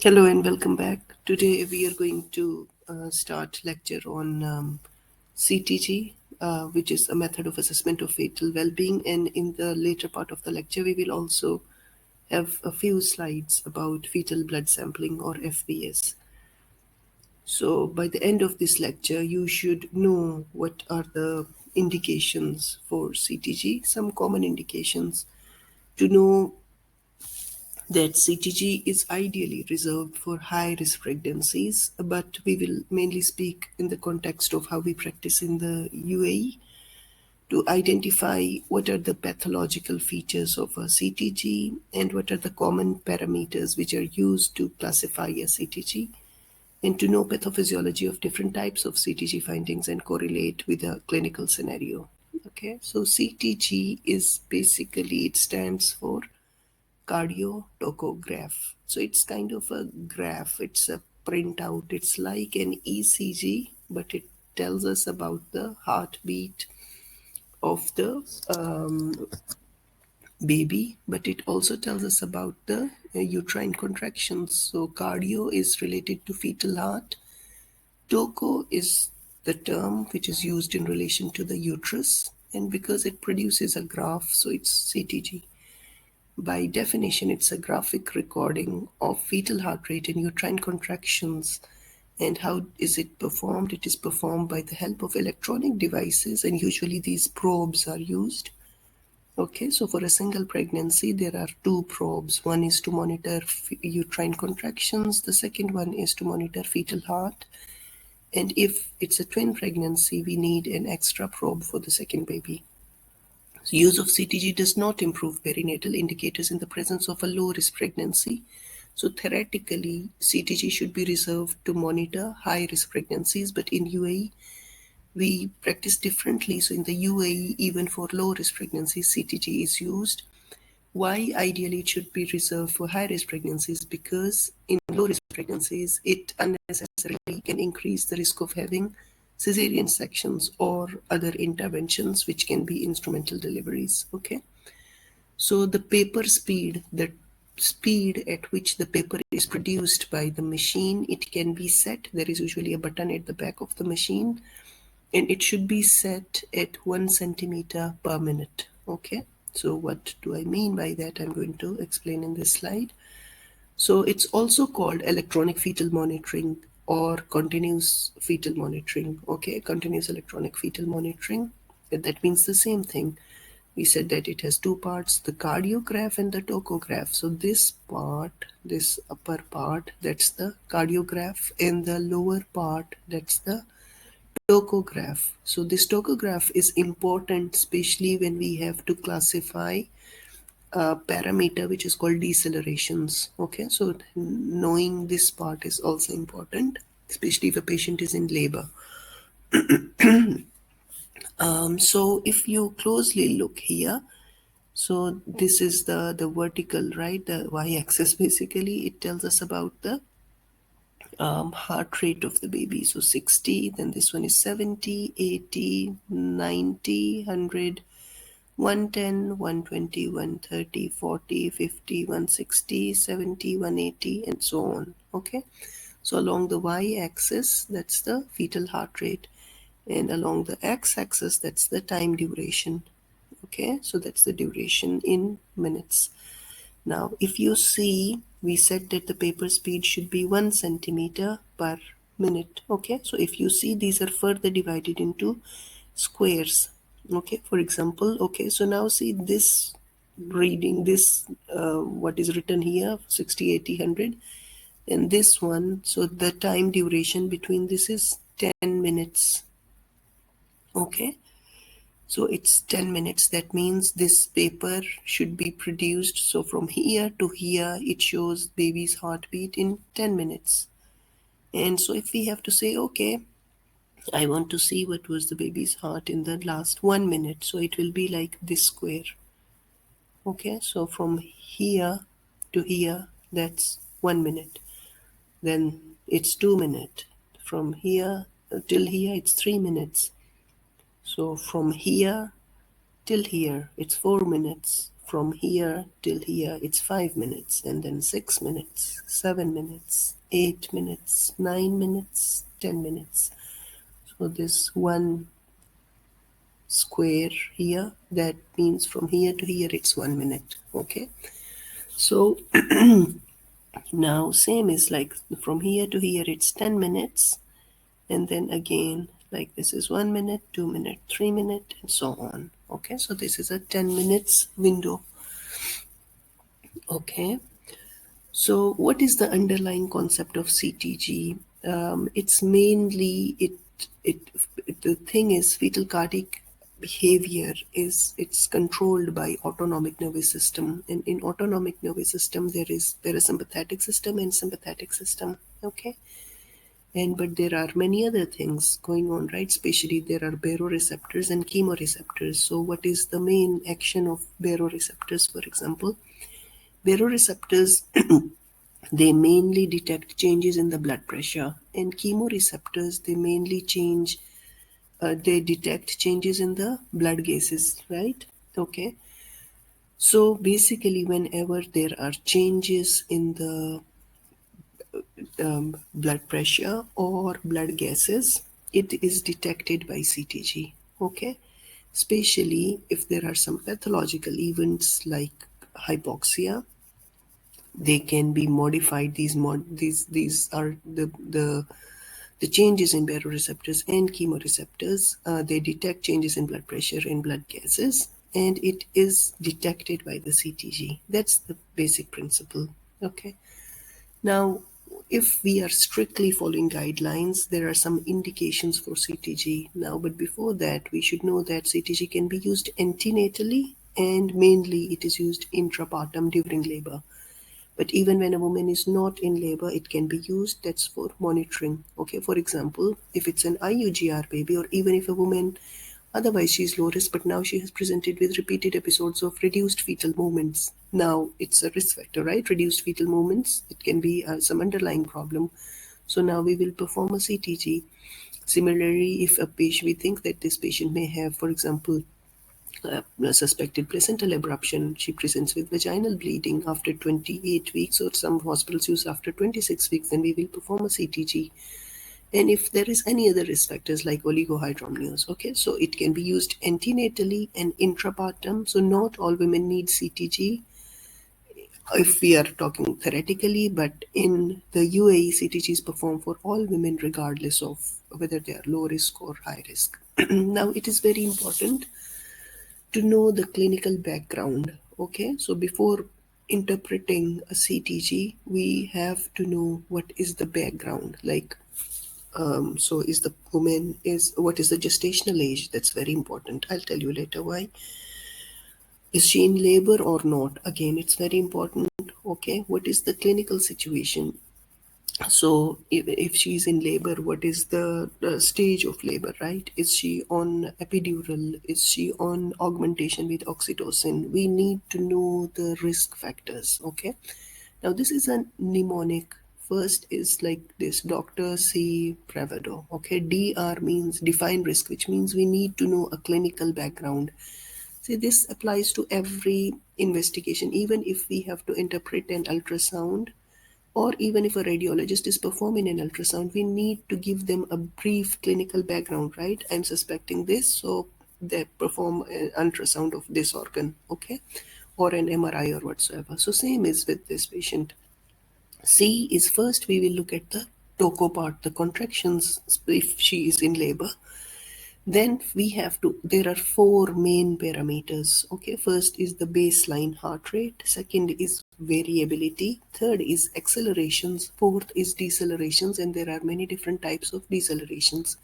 Hello and welcome back. Today we are going to start lecture on CTG, which is a method of assessment of fetal well-being. And in the later part of the lecture, we will also have a few slides about fetal blood sampling or FBS. So by the end of this lecture, you should know what are the indications for CTG, some common indications to know that CTG is ideally reserved for high risk pregnancies, but we will mainly speak in the context of how we practice in the UAE to identify what are the pathological features of a CTG and what are the common parameters which are used to classify a CTG, and to know pathophysiology of different types of CTG findings and correlate with a clinical scenario. Okay, so CTG is basically, it stands for cardiotocograph. So it's kind of a graph, it's a printout, it's like an ECG, but it tells us about the heartbeat of the baby, but it also tells us about the uterine contractions. So cardio is related to fetal heart, toco is the term which is used in relation to the uterus, and because it produces a graph, so it's CTG. By definition, it's a graphic recording of fetal heart rate and uterine contractions. And how is it performed? It is performed by the help of electronic devices, and usually these probes are used. Okay, so for a single pregnancy, there are two probes. One is to monitor uterine contractions, the second one is to monitor fetal heart. And if it's a twin pregnancy, we need an extra probe for the second baby. Use of CTG does not improve perinatal indicators in the presence of a low-risk pregnancy. So theoretically, CTG should be reserved to monitor high-risk pregnancies, but in UAE, we practice differently. So in the UAE, even for low-risk pregnancies, CTG is used. Why ideally it should be reserved for high-risk pregnancies? Because in low-risk pregnancies, it unnecessarily can increase the risk of having cesarean sections or other interventions which can be instrumental deliveries. Okay, so the paper speed, the speed at which the paper is produced by the machine, it can be set. There is usually a button at the back of the machine, and it should be set at 1 centimeter per minute. Okay, so what do I mean by that? I'm going to explain in this slide. So it's also called electronic fetal monitoring or continuous fetal monitoring. Okay, continuous electronic fetal monitoring. That means the same thing. We said that it has two parts, the cardiograph and the tocograph. So this part, this upper part, that's the cardiograph, and the lower part, that's the tocograph. So this tocograph is important, especially when we have to classify a parameter which is called decelerations. Okay, so knowing this part is also important, especially if a patient is in labor. So if you closely look here, so this is the vertical, right? The y-axis basically, it tells us about the heart rate of the baby. So 60, then this one is 70, 80, 90, 100, 110, 120, 130, 40, 50, 160, 70, 180, and so on. Okay, so along the y-axis, that's the fetal heart rate, and along the x-axis, that's the time duration. Okay, so that's the duration in minutes. Now, if you see, we said that the paper speed should be 1 centimeter per minute. Okay, so if you see, these are further divided into squares. Okay, for example, okay, so now see this reading, this what is written here, 60, 80, 100, and this one, so the time duration between this is 10 minutes. Okay, so it's 10 minutes. That means this paper should be produced. So from here to here, it shows baby's heartbeat in 10 minutes. And so if we have to say, okay, I want to see what was the baby's heart in the last 1 minute. So it will be like this square. Okay, so from here to here, that's 1 minute. Then it's 2 minutes. From here till here, it's 3 minutes. So from here till here, it's 4 minutes. from here till here it's 5 minutes, and then 6 minutes, 7 minutes, 8 minutes, 9 minutes, 10 minutes. So this one square here, that means from here to here it's 1 minute. Okay, so now same is like from here to here it's 10 minutes, and then again like this is 1 minute, 2 minute, 3 minute, and so on. Okay, so this is a 10 minutes window. Okay, so what is the underlying concept of CTG? It's mainly it the thing is fetal cardiac behavior is it's controlled by autonomic nervous system, and in autonomic nervous system there is sympathetic system and sympathetic system. Okay, and but there are many other things going on, right? Especially there are baroreceptors and chemoreceptors. So what is the main action of baroreceptors? For example, baroreceptors they mainly detect changes in the blood pressure, and chemoreceptors they detect changes in the blood gases, right? Okay, so basically whenever there are changes in the blood pressure or blood gases, it is detected by CTG. Okay, especially if there are some pathological events like hypoxia, they can be modified. These are the changes in baroreceptors and chemoreceptors. They detect changes in blood pressure and blood gases, and it is detected by the CTG. That's the basic principle. Okay. Now, if we are strictly following guidelines, there are some indications for CTG now, but before that, we should know that CTG can be used antenatally, and mainly it is used intrapartum during labor. But even when a woman is not in labor, it can be used. That's for monitoring. Okay, for example, if it's an IUGR baby, or even if a woman otherwise she's low risk, but now she has presented with repeated episodes of reduced fetal movements. Now it's a risk factor, right? Reduced fetal movements. It can be some underlying problem. So now we will perform a CTG. Similarly, if a patient, we think that this patient may have, for example, suspected placental abruption. She presents with vaginal bleeding after 28 weeks, or some hospitals use after 26 weeks, then we will perform a CTG. And if there is any other risk factors like oligohydramnios, okay, so it can be used antenatally and intrapartum. So not all women need CTG if we are talking theoretically, but in the UAE, CTG is performed for all women regardless of whether they are low risk or high risk. Now, it is very important to know the clinical background. Okay, so before interpreting a CTG, we have to know what is the background. Like, so is the woman is what is the gestational age? That's very important. I'll tell you later why. Is she in labor or not? Again, it's very important. Okay, what is the clinical situation? So if she's in labor, what is the stage of labor, right? Is she on epidural? Is she on augmentation with oxytocin? We need to know the risk factors. Okay, now this is a mnemonic. First is like this: Dr. C. Pravado. Okay, DR means define risk, which means we need to know a clinical background. See, this applies to every investigation, even if we have to interpret an ultrasound, or even if a radiologist is performing an ultrasound, we need to give them a brief clinical background, right? I'm suspecting this, so they perform an ultrasound of this organ, okay? Or an MRI or whatsoever. So same is with this patient. C is first we will look at the TOCO part, the contractions if she is in labor. Then we have to, there are four main parameters. Okay, first is the baseline heart rate, second is variability, third is accelerations, fourth is decelerations, and there are many different types of decelerations.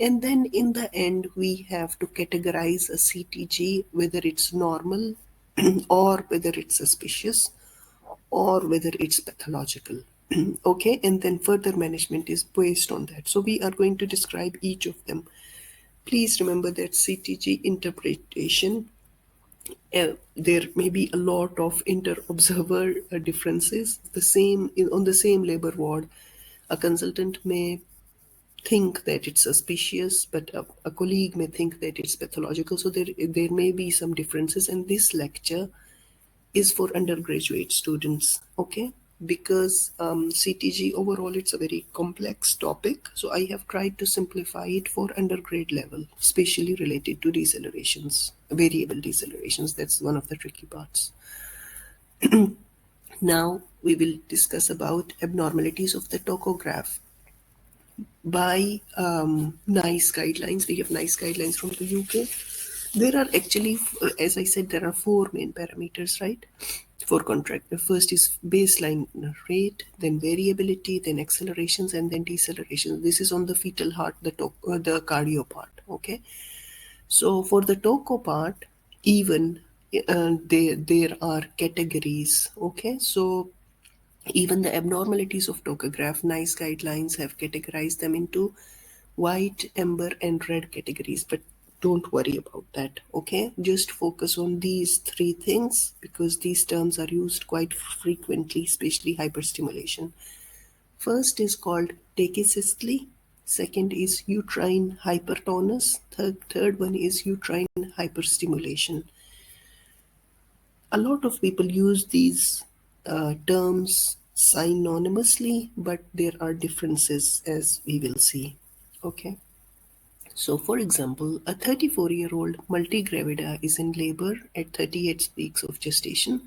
And then in the end, we have to categorize a CTG, whether it's normal or whether it's suspicious or whether it's pathological. Okay, and then further management is based on that. So we are going to describe each of them. Please remember that CTG interpretation, there may be a lot of inter-observer differences. The same on the same labor ward, a consultant may think that it's suspicious, but a colleague may think that it's pathological. So there may be some differences. And this lecture is for undergraduate students, okay? Because CTG overall it's a very complex topic, so I have tried to simplify it for undergrad level, especially related to decelerations, variable decelerations. That's one of the tricky parts. Now we will discuss about abnormalities of the tachograph by NICE guidelines. We have NICE guidelines from the UK. There are actually, as I said, there are four main parameters, right? For contract. The first is baseline rate, then variability, then accelerations, and then decelerations. This is on the fetal heart, the cardio part. Okay. So for the toco part, even there are categories. Okay. So even the abnormalities of tachograph, NICE guidelines have categorized them into white, amber, and red categories. But don't worry about that, okay? Just focus on these three things because these terms are used quite frequently, especially hyperstimulation. First is called tachysystole. Second is uterine hypertonus. Third one is uterine hyperstimulation. A lot of people use these terms synonymously, but there are differences as we will see. Okay. So, for example, a 34-year-old multigravida is in labor at 38 weeks of gestation.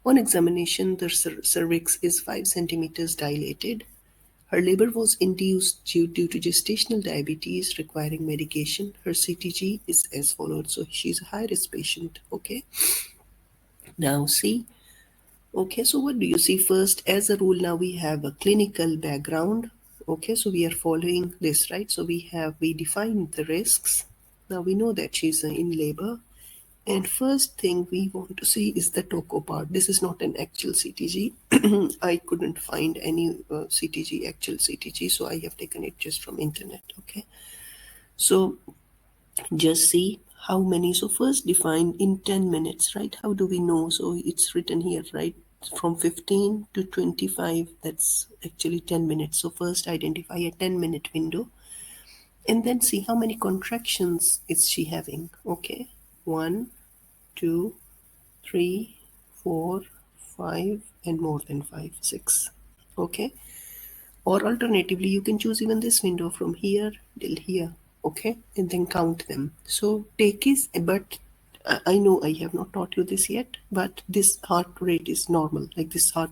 On examination, the cervix is 5 centimeters dilated. Her labor was induced due to gestational diabetes requiring medication. Her CTG is as follows. So, she's a high risk patient. Okay. Now, see. Okay, so what do you see first? As a rule, now we have a clinical background. Okay, so we are following this, right? So we define the risks. Now we know that she's in labor. And first thing we want to see is the toco part. This is not an actual CTG. I couldn't find any CTG, actual CTG, so I have taken it just from internet. Okay, so just see how many. So first define in 10 minutes, right? How do we know? So it's written here, right? From 15 to 25, that's actually 10 minutes. So first identify a 10-minute window and then see how many contractions is she having. Okay, 1, 2, 3, 4, 5, and more than 5, 6. Okay, or alternatively you can choose even this window from here till here, okay, and then count them. So take is, but I know I have not taught you this yet, but this heart rate is normal, like this heart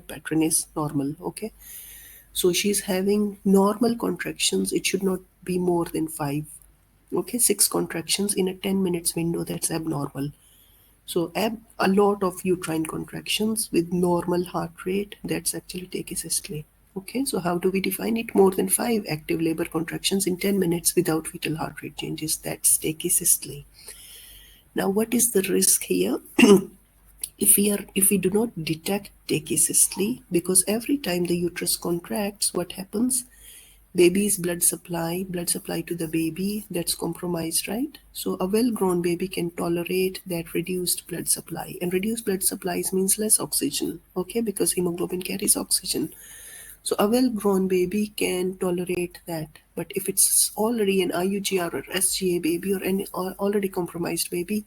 pattern is normal. Okay, so she's having normal contractions, it should not be more than 5. Okay, 6 contractions in a 10 minutes window, that's abnormal. So a lot of uterine contractions with normal heart rate, that's actually tachysystole. Okay, so how do we define it? More than 5 active labor contractions in 10 minutes without fetal heart rate changes, that's tachysystole. Now what is the risk here? If we do not detect tachysystole, because every time the uterus contracts, what happens? Baby's blood supply to the baby, that's compromised, right? So a well-grown baby can tolerate that reduced blood supply, and reduced blood supplies means less oxygen, okay, because hemoglobin carries oxygen. So a well-grown baby can tolerate that, but if it's already an IUGR or SGA baby or any already compromised baby,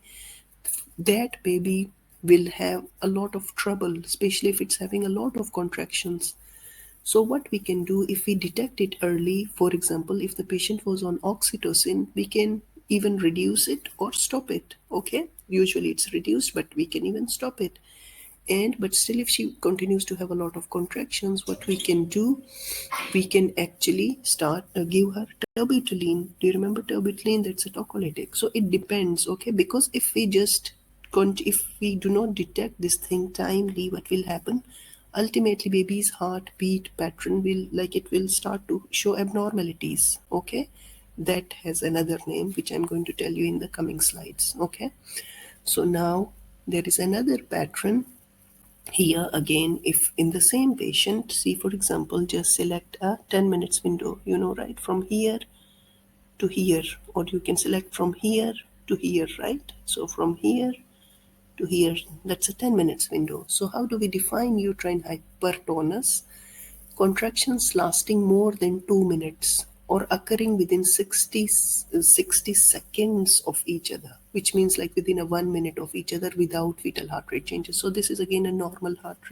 that baby will have a lot of trouble, especially if it's having a lot of contractions. So what we can do, if we detect it early, for example, if the patient was on oxytocin, we can even reduce it or stop it. Okay, usually it's reduced, but we can even stop it. And but still, if she continues to have a lot of contractions, what we can do, we can actually start give her terbutaline. Do you remember terbutaline? That's a tocolytic. So it depends, okay, because if we just if we do not detect this thing timely, what will happen? Ultimately, baby's heartbeat pattern will, like, it will start to show abnormalities. Okay, that has another name which I'm going to tell you in the coming slides. Okay, so now there is another pattern here again. If in the same patient, see, for example, just select a 10 minutes window, right, from here to here, or you can select from here to here, right? So from here to here, that's a 10 minutes window. So how do we define uterine hypertonus? Contractions lasting more than 2 minutes. or occurring within 60 seconds of each other, which means like within a 1 minute of each other without fetal heart rate changes. So this is again a normal heart rate.